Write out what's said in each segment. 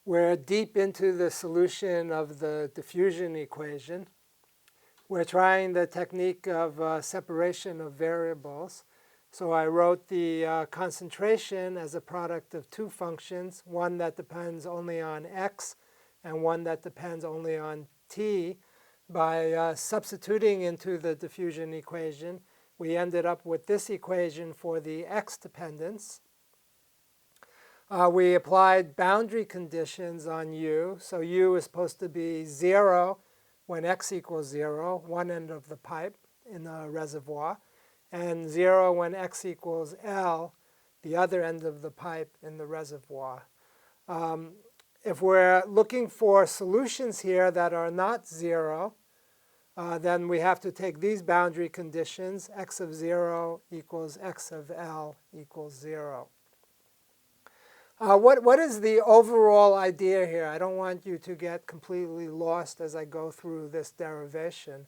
We're deep into the solution of the diffusion equation. We're trying the technique of separation of variables. So I wrote the concentration as a product of two functions, one that depends only on x and one that depends only on t. By substituting into the diffusion equation, we ended up with this equation for the x dependence. We applied boundary conditions on u. So u is supposed to be 0 when x equals 0, one end of the pipe in a reservoir, and 0 when x equals L, the other end of the pipe in the reservoir. If we're looking for solutions here that are not 0, then we have to take these boundary conditions, x of 0 equals x of L equals 0. What is the overall idea here? I don't want you to get completely lost as I go through this derivation,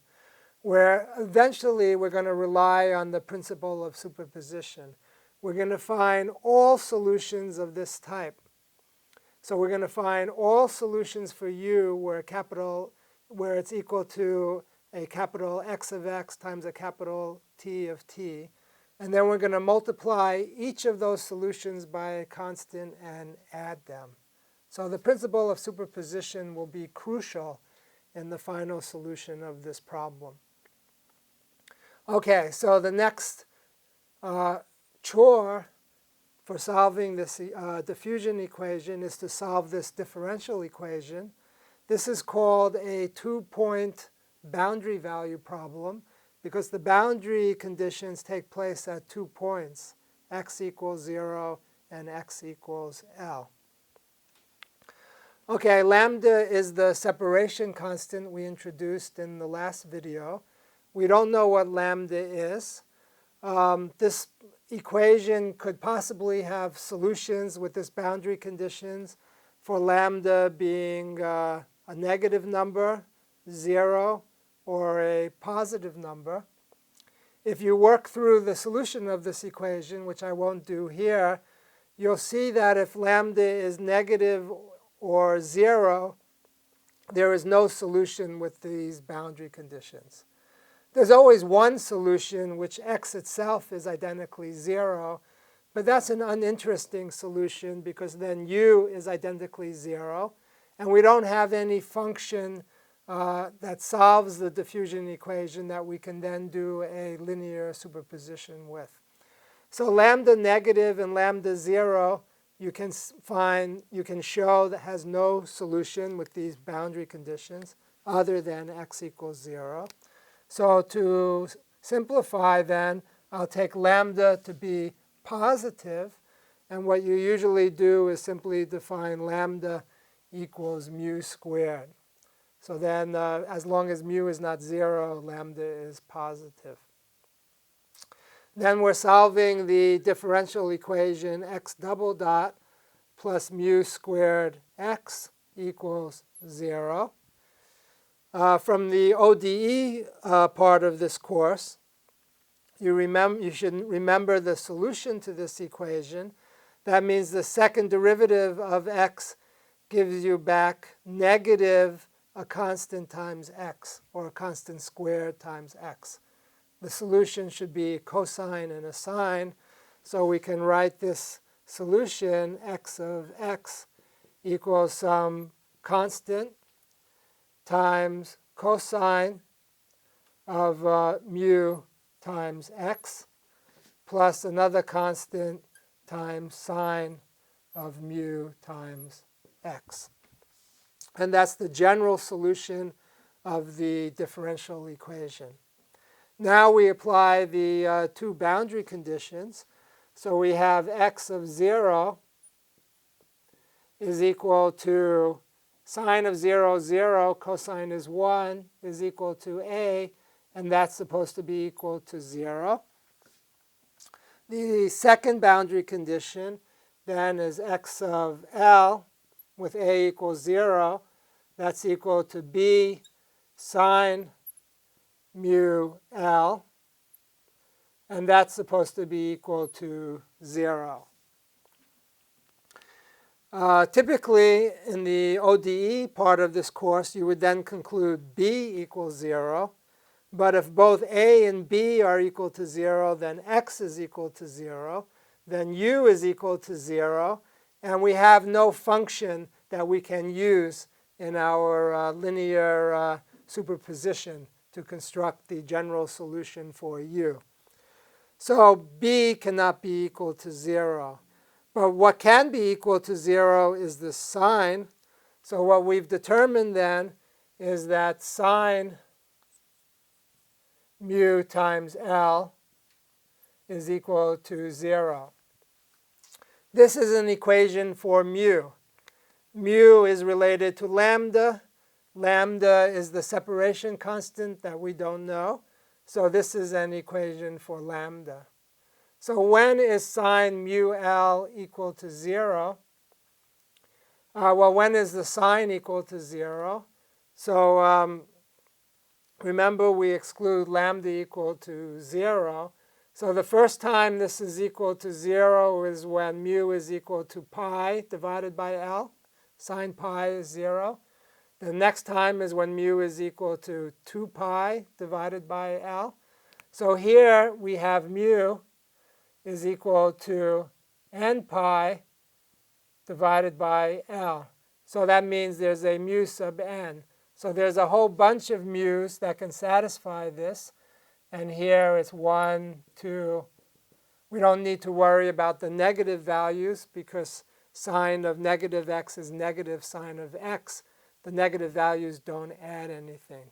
where eventually we're going to rely on the principle of superposition. We're going to find all solutions of this type. So we're going to find all solutions for u where it's equal to a capital X of x times a capital T of t. And then we're going to multiply each of those solutions by a constant and add them. So the principle of superposition will be crucial in the final solution of this problem. Okay, so the next chore for solving this diffusion equation is to solve this differential equation. This is called a two-point boundary value problem, because the boundary conditions take place at 2 points, x equals 0 and x equals L. Okay, lambda is the separation constant we introduced in the last video. We don't know what lambda is. This equation could possibly have solutions with this boundary conditions for lambda being a negative number, 0, or a positive number. If you work through the solution of this equation, which I won't do here, you'll see that if lambda is negative or 0, there is no solution with these boundary conditions. There's always one solution, which x itself is identically 0, but that's an uninteresting solution because then u is identically 0, and we don't have any function that solves the diffusion equation that we can then do a linear superposition with. So lambda negative and lambda 0, you can show that has no solution with these boundary conditions other than x equals 0. So to simplify then, I'll take lambda to be positive, and what you usually do is simply define lambda equals mu squared. So then as long as mu is not 0, lambda is positive. Then we're solving the differential equation x double dot plus mu squared x equals 0. From the ODE part of this course, you should remember the solution to this equation. That means the second derivative of x gives you back negative a constant times x, or a constant squared times x. The solution should be cosine and a sine, so we can write this solution, x of x equals some constant times cosine of mu times x plus another constant times sine of mu times x. And that's the general solution of the differential equation. Now we apply the two boundary conditions. So we have x of 0 is equal to sine of 0, 0, cosine is 1, is equal to a, and that's supposed to be equal to 0. The second boundary condition then is x of L with a equals 0. That's equal to b sine mu L, and that's supposed to be equal to 0. Typically, in the ODE part of this course, you would then conclude b equals 0. But if both a and b are equal to 0, then x is equal to 0. Then u is equal to 0. And we have no function that we can use in our linear superposition to construct the general solution for u. So b cannot be equal to 0. But what can be equal to 0 is the sign. So what we've determined then is that sine mu times L is equal to 0. This is an equation for mu. Mu is related to lambda. Lambda is the separation constant that we don't know. So this is an equation for lambda. So when is sine mu L equal to 0? Well, when is the sine equal to 0? So remember, we exclude lambda equal to 0. So the first time this is equal to 0 is when mu is equal to pi divided by L. Sine pi is 0. The next time is when mu is equal to 2 pi divided by L. So here we have mu is equal to n pi divided by L. So that means there's a mu sub n. So there's a whole bunch of mu's that can satisfy this. And here it's 1, 2. We don't need to worry about the negative values because sine of negative x is negative sine of x. The negative values don't add anything.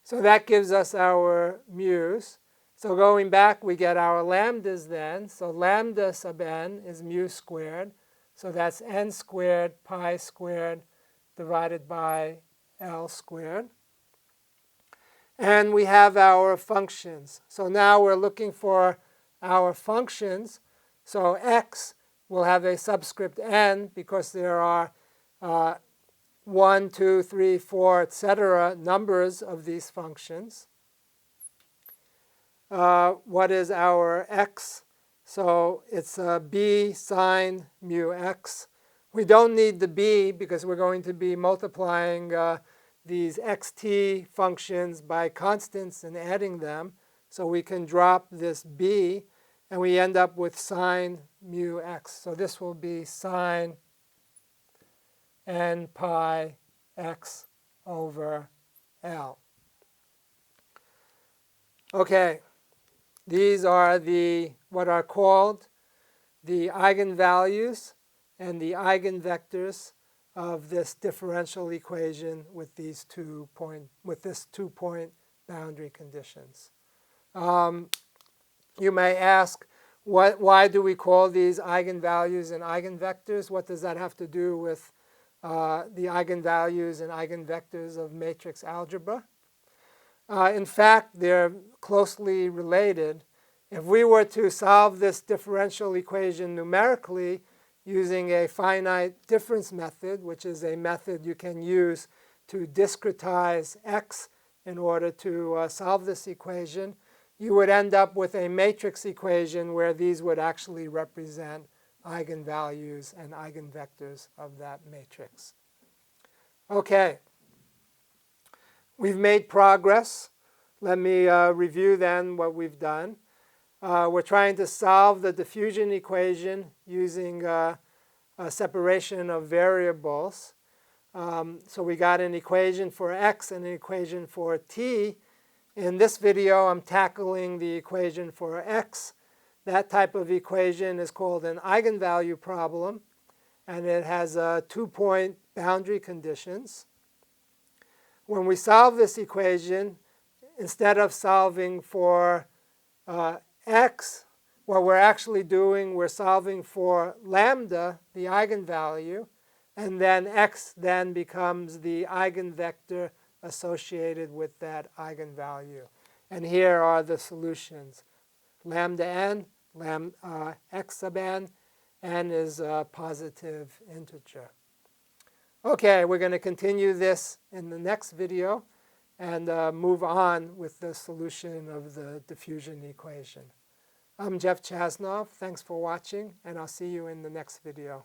So that gives us our mu's. So going back, we get our lambdas then. So lambda sub n is mu squared. So that's n squared pi squared divided by L squared. And we have our functions. So now we're looking for our functions. So x will have a subscript n because there are 1, 2, 3, 4, etc. numbers of these functions. What is our x? So it's b sine mu x. We don't need the b because we're going to be multiplying these xt functions by constants and adding them. So we can drop this b, and we end up with sine mu x. So this will be sine n pi x over L. Okay. These are what are called the eigenvalues and the eigenvectors of this differential equation with this 2-point boundary conditions. You may ask, why do we call these eigenvalues and eigenvectors? What does that have to do with the eigenvalues and eigenvectors of matrix algebra? In fact, they're closely related. If we were to solve this differential equation numerically using a finite difference method, which is a method you can use to discretize x in order to solve this equation, you would end up with a matrix equation where these would actually represent eigenvalues and eigenvectors of that matrix. Okay. We've made progress. Let me review then what we've done. We're trying to solve the diffusion equation using a separation of variables. So we got an equation for x and an equation for t. In this video, I'm tackling the equation for x. That type of equation is called an eigenvalue problem, and it has 2-point boundary conditions. When we solve this equation, instead of solving for x, what we're actually doing, we're solving for lambda, the eigenvalue, and then x then becomes the eigenvector associated with that eigenvalue. And here are the solutions. Lambda n, x sub n is a positive integer. Okay, we're going to continue this in the next video and move on with the solution of the diffusion equation. I'm Jeff Chasnov. Thanks for watching, and I'll see you in the next video.